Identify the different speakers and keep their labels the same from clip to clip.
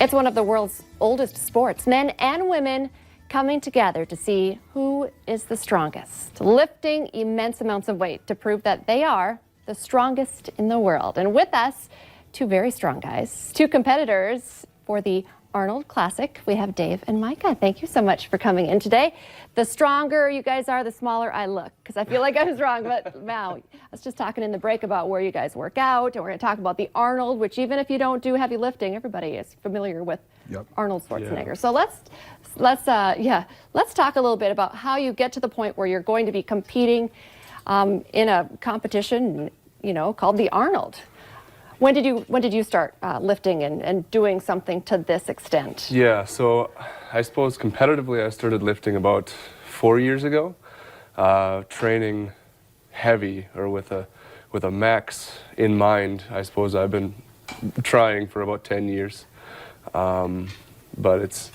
Speaker 1: It's one of the world's oldest sports, men and women coming together to see who is the strongest, lifting immense amounts of weight to prove that they are the strongest in the world. And with us, two very strong guys, two competitors for the Arnold Classic. We have Dave and Micah. Thank you so much for coming in today. The stronger you guys are, the smaller I look, because I feel like I'm strong. But wow, I was just talking in the break about where you guys work out, and we're going to talk about the Arnold, which even if you don't do heavy lifting, everybody is familiar with Arnold Schwarzenegger. Yeah. So let's talk a little bit about how you get to the point where you're going to be competing in a competition, called the Arnold. When did you start lifting and doing something to this extent?
Speaker 2: Yeah, so I suppose competitively I started lifting about 4 years ago, training heavy or with a max in mind. I suppose I've been trying for about 10 years, but it's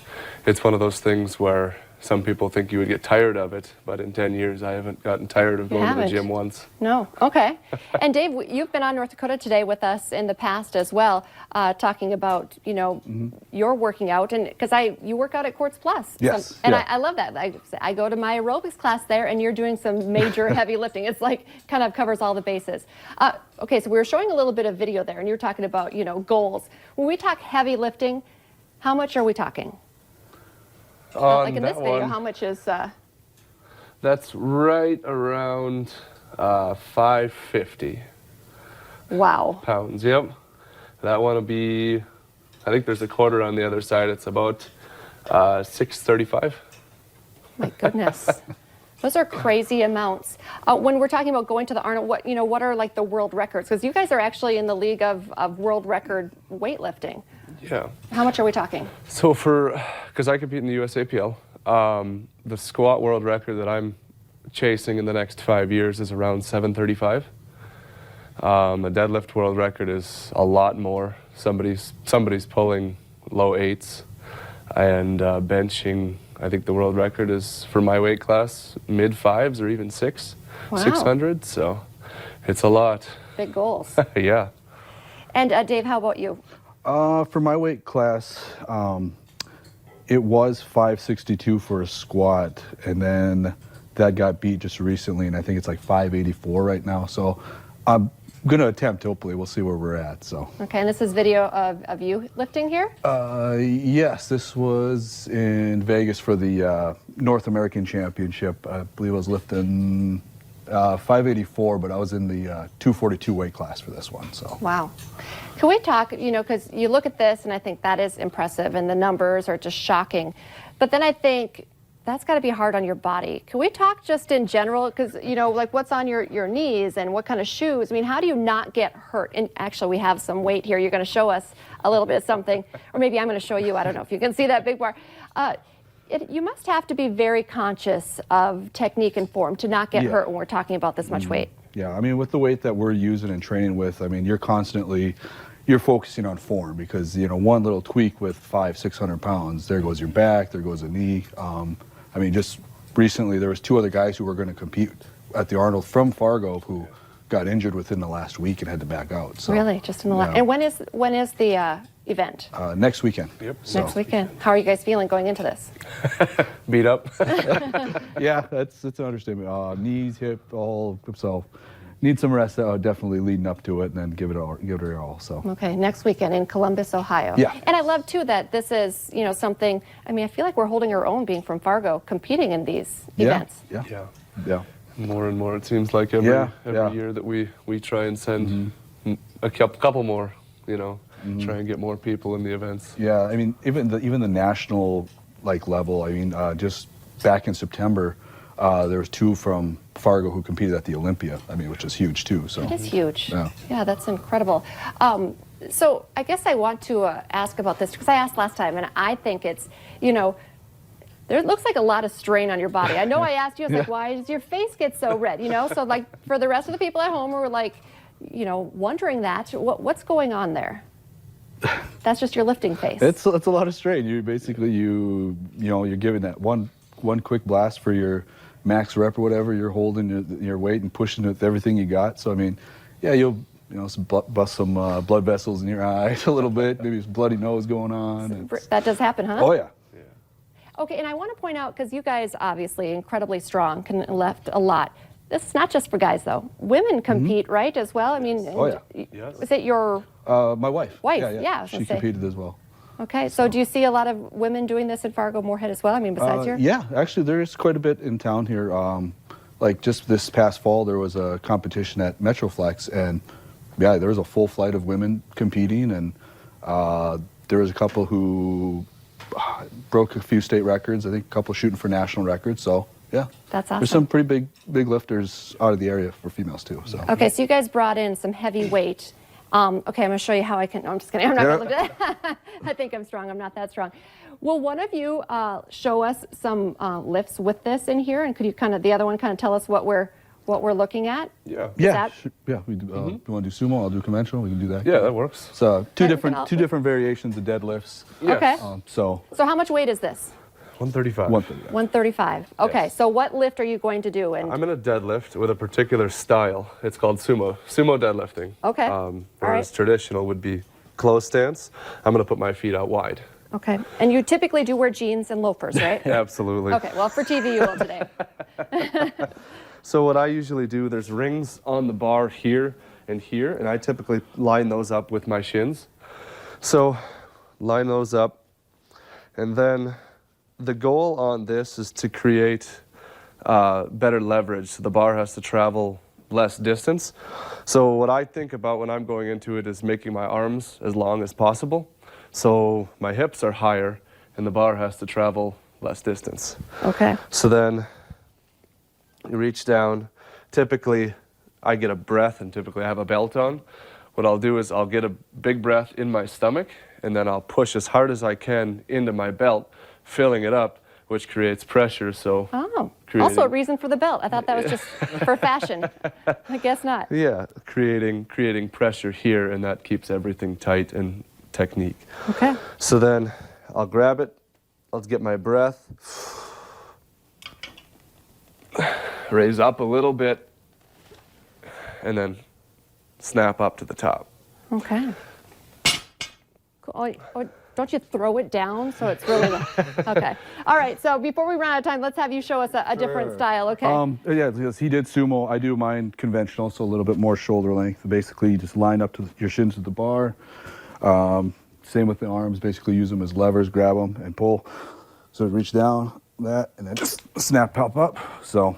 Speaker 2: one of those things where some people think you would get tired of it, but in 10 years I haven't gotten tired of going to the gym once.
Speaker 1: No, okay. And Dave, you've been on North Dakota Today with us in the past as well, talking about, your working out, and because you work out at Quartz Plus.
Speaker 2: Yes.
Speaker 1: And I love that. I go to my aerobics class there, and you're doing some major heavy lifting. It's like kind of covers all the bases. Okay, so we were showing a little bit of video there, and you're talking about, goals. When we talk heavy lifting, how much are we talking? Like in this video, how much is...
Speaker 2: That's right around 550.
Speaker 1: Wow.
Speaker 2: Pounds, yep. That one will be, I think there's a quarter on the other side. It's about 635.
Speaker 1: My goodness. Those are crazy amounts. When we're talking about going to the Arnold, what are like the world records? Because you guys are actually in the league of world record weightlifting.
Speaker 2: Yeah.
Speaker 1: How much are we talking? So
Speaker 2: because I compete in the USAPL, the squat world record that I'm chasing in the next 5 years is around 735. The deadlift world record is a lot more. Somebody's pulling low eights, and benching, I think the world record is, for my weight class, mid fives or even 600. So it's a lot.
Speaker 1: Big goals.
Speaker 2: Yeah.
Speaker 1: And Dave, how about you?
Speaker 3: For my weight class, it was 562 for a squat, and then that got beat just recently, and I think it's like 584 right now. So I'm going to attempt, hopefully. We'll see where we're at. So. Okay,
Speaker 1: and this is video of you lifting here?
Speaker 3: Yes, this was in Vegas for the North American Championship. I believe I was lifting 584, but I was in the 242 weight class for this one. So.
Speaker 1: Wow. Can we talk, because you look at this and I think that is impressive and the numbers are just shocking. But then I think that's got to be hard on your body. Can we talk just in general? Because, like what's on your knees and what kind of shoes? I mean, how do you not get hurt? And actually, we have some weight here. You're going to show us a little bit of something. Or maybe I'm going to show you. I don't know if you can see that big bar. You must have to be very conscious of technique and form to not get hurt when we're talking about this much weight.
Speaker 3: Yeah, I mean, with the weight that we're using and training with, I mean, you're focusing on form because, one little tweak with 500-600 pounds, there goes your back, there goes a knee. I mean, just recently there was two other guys who were going to compete at the Arnold from Fargo who got injured within the last week and had to back out. So,
Speaker 1: really? Just in the last... And when is the event?
Speaker 3: Next weekend.
Speaker 2: Yep.
Speaker 1: Next weekend. How are you guys feeling going into this?
Speaker 2: Beat up.
Speaker 3: Yeah, that's an understatement. Knees, hip, all. So need some rest definitely leading up to it, and then give it all. So.
Speaker 1: Okay, next weekend in Columbus, Ohio.
Speaker 3: Yeah.
Speaker 1: And I love too that this is something. I mean, I feel like we're holding our own, being from Fargo, competing in these events.
Speaker 3: Yeah.
Speaker 2: More and more, it seems like every year that we try and send a couple more, try and get more people in the events.
Speaker 3: Yeah, I mean, even the national level. I mean, just back in September, there was two from Fargo who competed at the Olympia. I mean, which is huge too. So
Speaker 1: it is huge.
Speaker 3: Yeah,
Speaker 1: that's incredible. So I guess I want to ask about this because I asked last time, and I think it's there looks like a lot of strain on your body. I know I asked you, I was like, why does your face get so red? So like for the rest of the people at home who are like, wondering that, what's going on there? That's just your lifting face.
Speaker 3: It's a lot of strain. You basically you're giving that one quick blast for your max rep or whatever. You're holding your weight and pushing it with everything you got. So I mean, yeah, bust some blood vessels in your eyes a little bit, maybe some bloody nose going on.
Speaker 1: That does happen, huh?
Speaker 3: Oh, yeah.
Speaker 1: Okay, and I want to point out, because you guys obviously incredibly strong, can lift a lot. This is not just for guys, though. Women compete, right, as well? I mean,
Speaker 3: Oh, yeah.
Speaker 2: Yes.
Speaker 1: is it your
Speaker 3: My wife.
Speaker 1: wife?
Speaker 3: Yeah.
Speaker 1: I was gonna
Speaker 3: She
Speaker 1: say.
Speaker 3: competed as well.
Speaker 1: Okay, so do you see a lot of women doing this in Fargo-Moorhead as well? I mean, besides here?
Speaker 3: Yeah, actually, there is quite a bit in town here. Like just this past fall, there was a competition at Metroflex, and yeah, there was a full flight of women competing, and there was a couple who broke a few state records. I think a couple shooting for national records. So yeah,
Speaker 1: That's awesome.
Speaker 3: There's some pretty big lifters out of the area for females too. So
Speaker 1: Okay, so you guys brought in some heavy weight. Okay, I'm going to show you how I can. No, I'm just kidding. I'm not going to lift it. I think I'm strong. I'm not that strong. Will one of you show us some lifts with this in here, and could you the other one tell us what we're looking at?
Speaker 2: Yeah.
Speaker 3: yeah, yeah. We do. You want to do sumo? I'll do conventional. We can do that.
Speaker 2: Yeah, that works.
Speaker 3: So two
Speaker 1: Okay,
Speaker 3: different variations of deadlifts.
Speaker 2: Yes.
Speaker 1: Okay.
Speaker 3: So
Speaker 1: So how much weight is this?
Speaker 2: 135.
Speaker 3: 130.
Speaker 1: 135. Okay,
Speaker 2: Yes.
Speaker 1: so what lift are you going to do? And
Speaker 2: I'm in a deadlift with a particular style. It's called sumo deadlifting.
Speaker 1: Okay.
Speaker 2: Whereas traditional would be closed stance. I'm going to put my feet out wide.
Speaker 1: okay, and you typically do wear jeans and loafers, right?
Speaker 2: Absolutely.
Speaker 1: Okay, well for TV you will today.
Speaker 2: So what I usually do, there's rings on the bar here, and I typically line those up with my shins. So line those up, and then the goal on this is to create better leverage. So the bar has to travel less distance. So what I think about when I'm going into it is making my arms as long as possible. So my hips are higher, and the bar has to travel less distance.
Speaker 1: Okay.
Speaker 2: So then you reach down. Typically, I get a breath, and typically I have a belt on. What I'll do is I'll get a big breath in my stomach, and then I'll push as hard as I can into my belt, filling it up, which creates pressure. So
Speaker 1: Oh,
Speaker 2: creating-
Speaker 1: also a reason for the belt. I thought that was just for fashion. I guess not.
Speaker 2: yeah, creating pressure here, and that keeps everything tight and technique.
Speaker 1: Okay.
Speaker 2: So then I'll grab it, I'll get my breath, raise up a little bit, and then snap up to the top.
Speaker 1: Okay. Cool. Oh, don't you throw it down so it's really okay. All right, so before we run out of time, let's have you show us a different style, okay?
Speaker 3: Yeah, because he did sumo. I do mine conventional, so a little bit more shoulder length. Basically, you just line up to your shins at the bar. Same with the arms. Basically, use them as levers, grab them and pull. So reach down, that, and then just snap, pop up. So.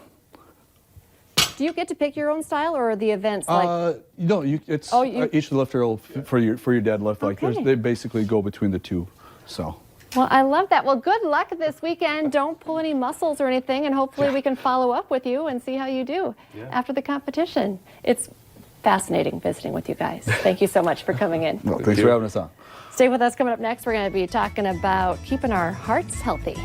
Speaker 1: Do you get to pick your own style, or are the events like?
Speaker 3: No, each lifter will for your deadlift. Like
Speaker 1: Okay.
Speaker 3: they basically go between the two. So.
Speaker 1: Well, I love that. Well, good luck this weekend. Don't pull any muscles or anything, and hopefully we can follow up with you and see how you do after the competition. It's fascinating visiting with you guys. Thank you so much for coming in.
Speaker 3: Well, thanks for having us on.
Speaker 1: Stay with us. Coming up next, we're going to be talking about keeping our hearts healthy.